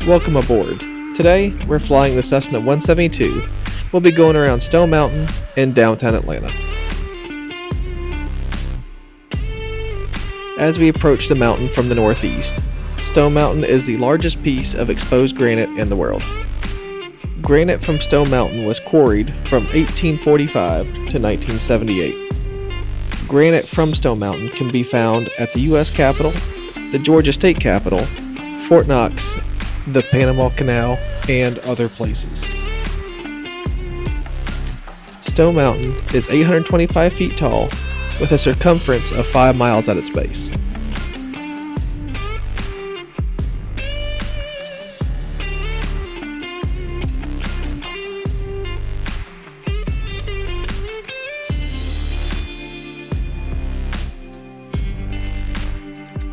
Welcome aboard. Today, we're flying the Cessna 172. We'll be going around Stone Mountain in downtown Atlanta. As we approach the mountain from the northeast, Stone Mountain is the largest piece of exposed granite in the world. Granite from Stone Mountain was quarried from 1845 to 1978. Granite from Stone Mountain can be found at the U.S. Capitol, the Georgia State Capitol, Fort Knox, the Panama Canal, and other places. Stone Mountain is 825 feet tall with a circumference of 5 miles at its base.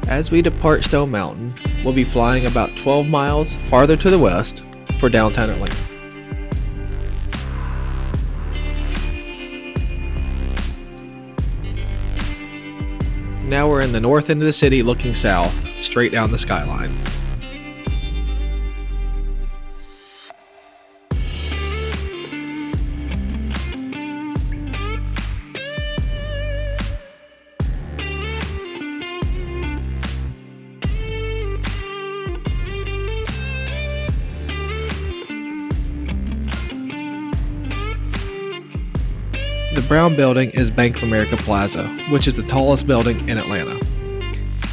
As we depart Stone Mountain, we'll be flying about 12 miles farther to the west for downtown Atlanta. Now we're in the north end of the city looking south, straight down the skyline. The brown building is Bank of America Plaza, which is the tallest building in Atlanta.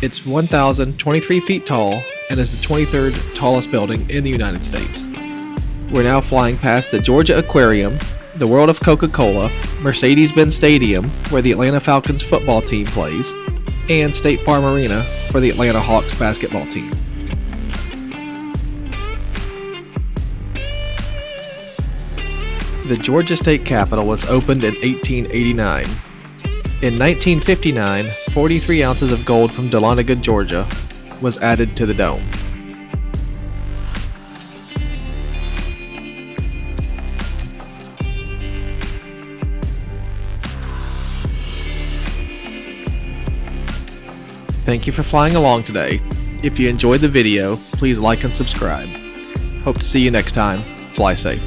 It's 1,023 feet tall and is the 23rd tallest building in the United States. We're now flying past the Georgia Aquarium, the World of Coca-Cola, Mercedes-Benz Stadium, where the Atlanta Falcons football team plays, and State Farm Arena for the Atlanta Hawks basketball team. The Georgia State Capitol was opened in 1889. In 1959, 43 ounces of gold from Dahlonega, Georgia, was added to the dome. Thank you for flying along today. If you enjoyed the video, please like and subscribe. Hope to see you next time. Fly safe.